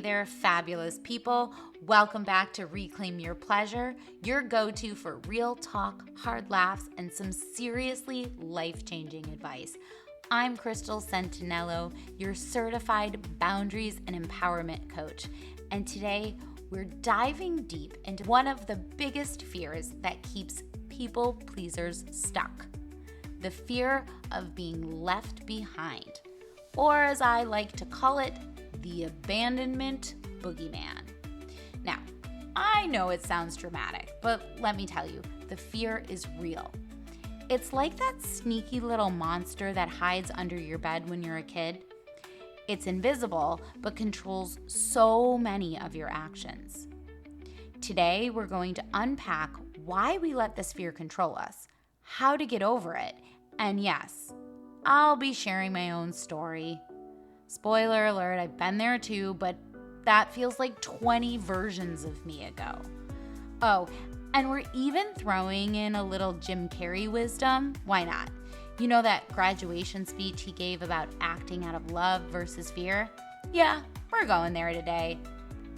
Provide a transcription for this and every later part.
there, fabulous people. Welcome back to Reclaim Your Pleasure, your go-to for real talk, hard laughs, and some seriously life-changing advice. I'm Krystal Centinello, your certified boundaries and empowerment coach. And today, we're diving deep into one of the biggest fears that keeps people pleasers stuck. The fear of being left behind, or as I like to call it, the abandonment boogeyman. Now, I know it sounds dramatic, but let me tell you, the fear is real. It's like that sneaky little monster that hides under your bed when you're a kid. It's invisible, but controls so many of your actions. Today, we're going to unpack why we let this fear control us, how to get over it, and yes, I'll be sharing my own story. Spoiler alert, I've been there too, but that feels like 20 versions of me ago. Oh, and we're even throwing in a little Jim Carrey wisdom. Why not? You know that graduation speech he gave about acting out of love versus fear? Yeah, we're going there today.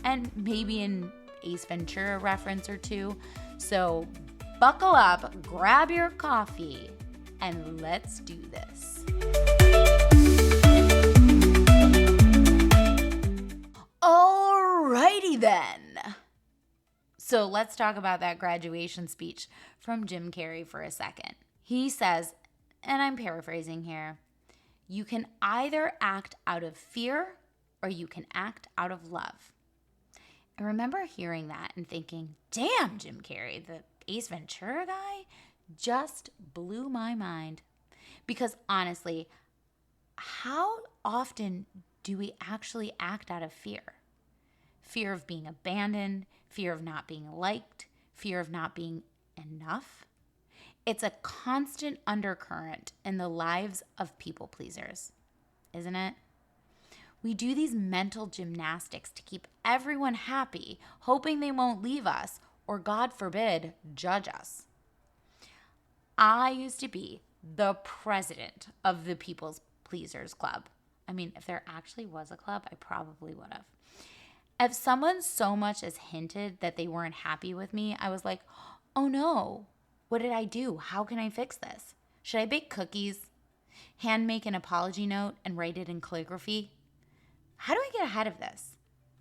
And maybe an Ace Ventura reference or two. So buckle up, grab your coffee, and let's do this. Alrighty then. So let's talk about that graduation speech from Jim Carrey for a second. He says, and I'm paraphrasing here, you can either act out of fear or you can act out of love. I remember hearing that and thinking, damn, Jim Carrey, the Ace Ventura guy just blew my mind. Because honestly, how often do we actually act out of fear? Fear of being abandoned, fear of not being liked, fear of not being enough. It's a constant undercurrent in the lives of people pleasers, isn't it? We do these mental gymnastics to keep everyone happy, hoping they won't leave us or, God forbid, judge us. I used to be the president of the People Pleasers Club. I mean, if there actually was a club, I probably would have. If someone so much as hinted that they weren't happy with me, I was like, oh no, what did I do? How can I fix this? Should I bake cookies, hand make an apology note, and write it in calligraphy? How do I get ahead of this?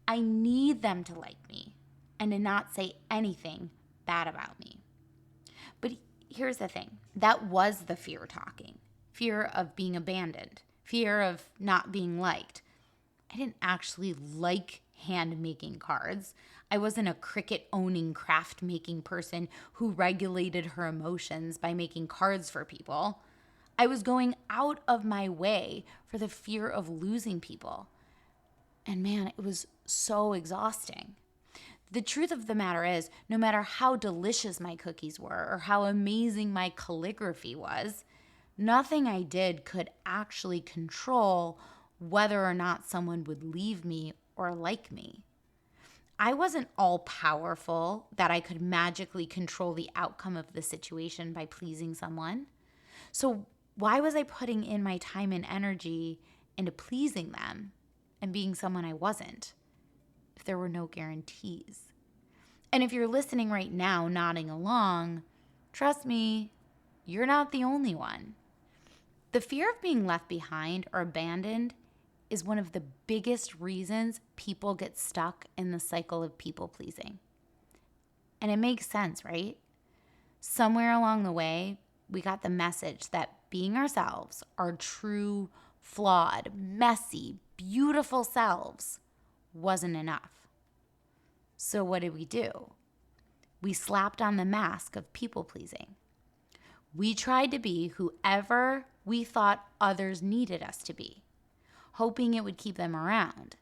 I need them to like me and to not say anything bad about me. But here's the thing. That was the fear talking. Fear of being abandoned. Fear of not being liked. I didn't actually like hand-making cards. I wasn't a cricket-owning, craft-making person who regulated her emotions by making cards for people. I was going out of my way for the fear of losing people. And man, it was so exhausting. The truth of the matter is, no matter how delicious my cookies were or how amazing my calligraphy was, nothing I did could actually control whether or not someone would leave me or like me. I wasn't all powerful that I could magically control the outcome of the situation by pleasing someone. So why was I putting in my time and energy into pleasing them and being someone I wasn't if there were no guarantees? And if you're listening right now, nodding along, trust me, you're not the only one. The fear of being left behind or abandoned is one of the biggest reasons people get stuck in the cycle of people pleasing. And it makes sense, right? Somewhere along the way, we got the message that being ourselves, our true, flawed, messy, beautiful selves, wasn't enough. So what did we do? We slapped on the mask of people pleasing. We tried to be whoever we thought others needed us to be, hoping it would keep them around.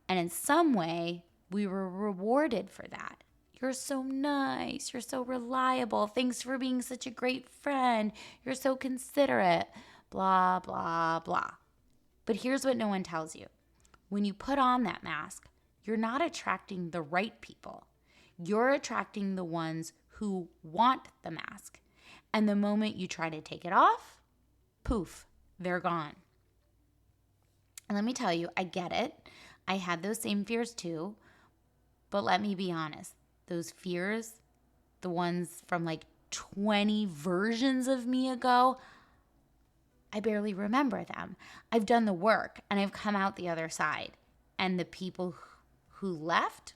And in some way, we were rewarded for that. You're so nice. You're so reliable. Thanks for being such a great friend. You're so considerate. Blah, blah, blah. But here's what no one tells you. When you put on that mask, you're not attracting the right people. You're attracting the ones who want the mask. And the moment you try to take it off, poof, they're gone. And let me tell you, I get it. I had those same fears too, but let me be honest. Those fears, the ones from like 20 versions of me ago, I barely remember them. I've done the work and I've come out the other side. And the people who left,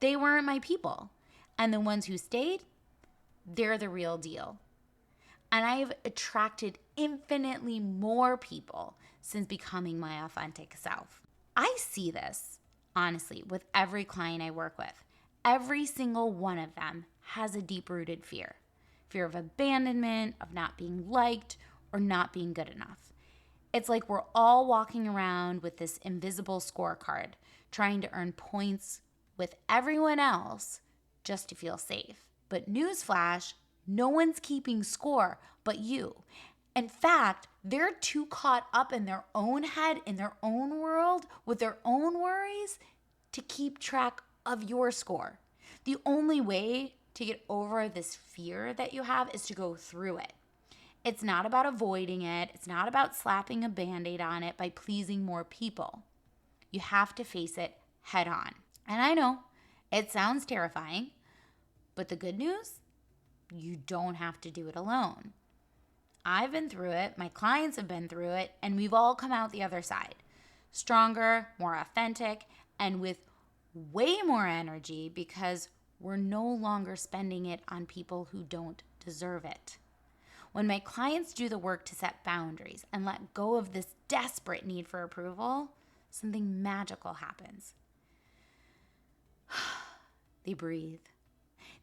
they weren't my people. And the ones who stayed, they're the real deal. And I've attracted infinitely more people since becoming my authentic self. I see this, honestly, with every client I work with. Every single one of them has a deep-rooted fear. Fear of abandonment, of not being liked, or not being good enough. It's like we're all walking around with this invisible scorecard, trying to earn points with everyone else just to feel safe. But newsflash, no one's keeping score but you. In fact, they're too caught up in their own head, in their own world, with their own worries to keep track of your score. The only way to get over this fear that you have is to go through it. It's not about avoiding it. It's not about slapping a Band-Aid on it by pleasing more people. You have to face it head on. And I know it sounds terrifying, but the good news, you don't have to do it alone. I've been through it, my clients have been through it, and we've all come out the other side. Stronger, more authentic, and with way more energy because we're no longer spending it on people who don't deserve it. When my clients do the work to set boundaries and let go of this desperate need for approval, something magical happens. They breathe.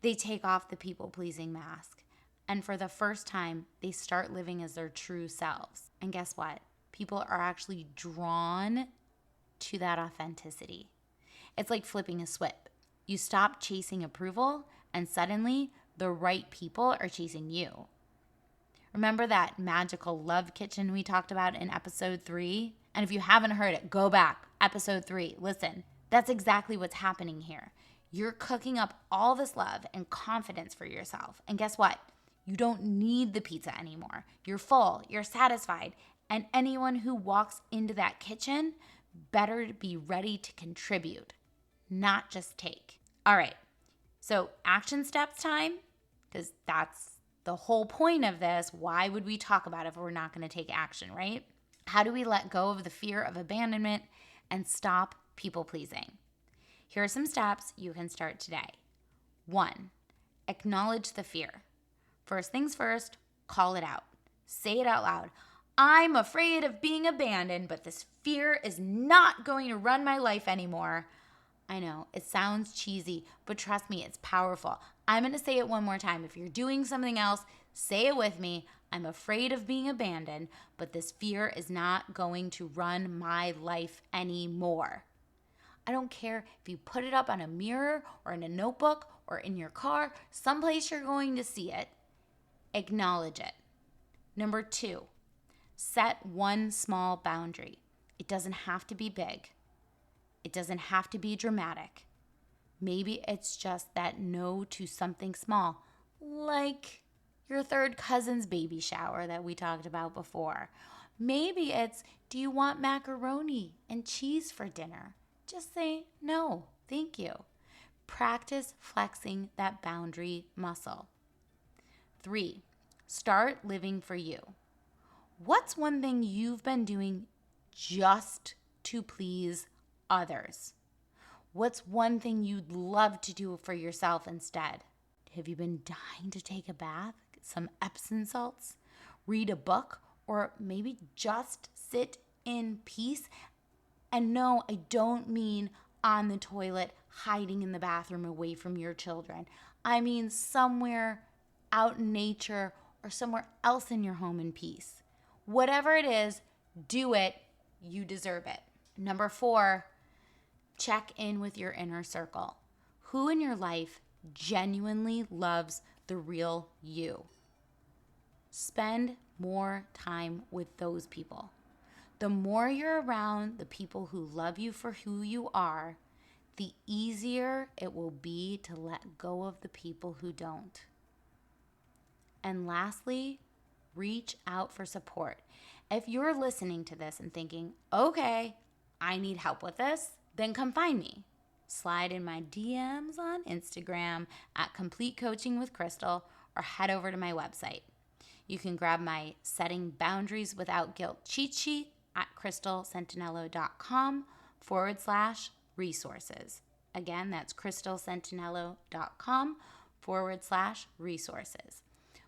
They take off the people-pleasing mask. And for the first time, they start living as their true selves. And guess what? People are actually drawn to that authenticity. It's like flipping a switch. You stop chasing approval, and suddenly the right people are chasing you. Remember that magical love kitchen we talked about in episode 3? And if you haven't heard it, go back. Episode 3. Listen, that's exactly what's happening here. You're cooking up all this love and confidence for yourself. And guess what? You don't need the pizza anymore. You're full. You're satisfied. And anyone who walks into that kitchen better be ready to contribute, not just take. All right. So action steps time, because that's the whole point of this. Why would we talk about it if we're not going to take action, right? How do we let go of the fear of abandonment and stop people pleasing? Here are some steps you can start today. 1, acknowledge the fear. First things first, call it out. Say it out loud. I'm afraid of being abandoned, but this fear is not going to run my life anymore. I know, it sounds cheesy, but trust me, it's powerful. I'm going to say it one more time. If you're doing something else, say it with me. I'm afraid of being abandoned, but this fear is not going to run my life anymore. I don't care if you put it up on a mirror or in a notebook or in your car, someplace you're going to see it. Acknowledge it. Number 2, set one small boundary. It doesn't have to be big. It doesn't have to be dramatic. Maybe it's just that no to something small, like your third cousin's baby shower that we talked about before. Maybe it's, do you want macaroni and cheese for dinner? Just say, no, thank you. Practice flexing that boundary muscle. 3, start living for you. What's one thing you've been doing just to please others? What's one thing you'd love to do for yourself instead? Have you been dying to take a bath, get some Epsom salts, read a book, or maybe just sit in peace? And no, I don't mean on the toilet, hiding in the bathroom away from your children. I mean somewhere out in nature or somewhere else in your home in peace. Whatever it is, do it. You deserve it. Number 4, check in with your inner circle. Who in your life genuinely loves the real you? Spend more time with those people. The more you're around the people who love you for who you are, the easier it will be to let go of the people who don't. And lastly, reach out for support. If you're listening to this and thinking, okay, I need help with this, then come find me. Slide in my DMs on Instagram at Complete Coaching with Krystal, or head over to my website. You can grab my Setting Boundaries Without Guilt cheat sheet at krystalcentinello.com/resources. Again, that's krystalcentinello.com/resources.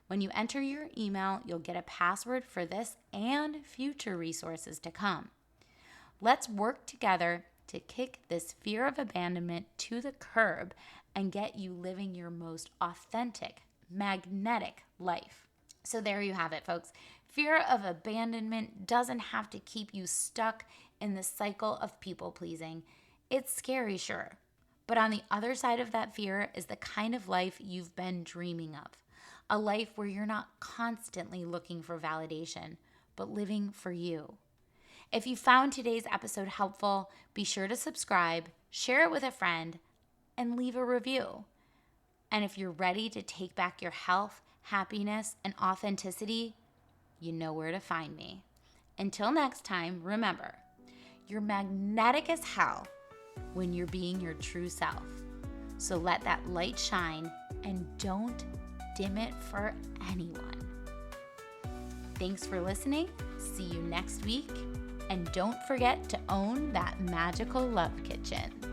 When you enter your email, you'll get a password for this and future resources to come. Let's work together to kick this fear of abandonment to the curb and get you living your most authentic, magnetic life. So there you have it, folks. Fear of abandonment doesn't have to keep you stuck in the cycle of people pleasing. It's scary, sure. But on the other side of that fear is the kind of life you've been dreaming of. A life where you're not constantly looking for validation, but living for you. If you found today's episode helpful, be sure to subscribe, share it with a friend, and leave a review. And if you're ready to take back your health, happiness, and authenticity, you know where to find me. Until next time, remember, you're magnetic as hell when you're being your true self. So let that light shine and don't dim it for anyone. Thanks for listening. See you next week. And don't forget to own that magical love kitchen.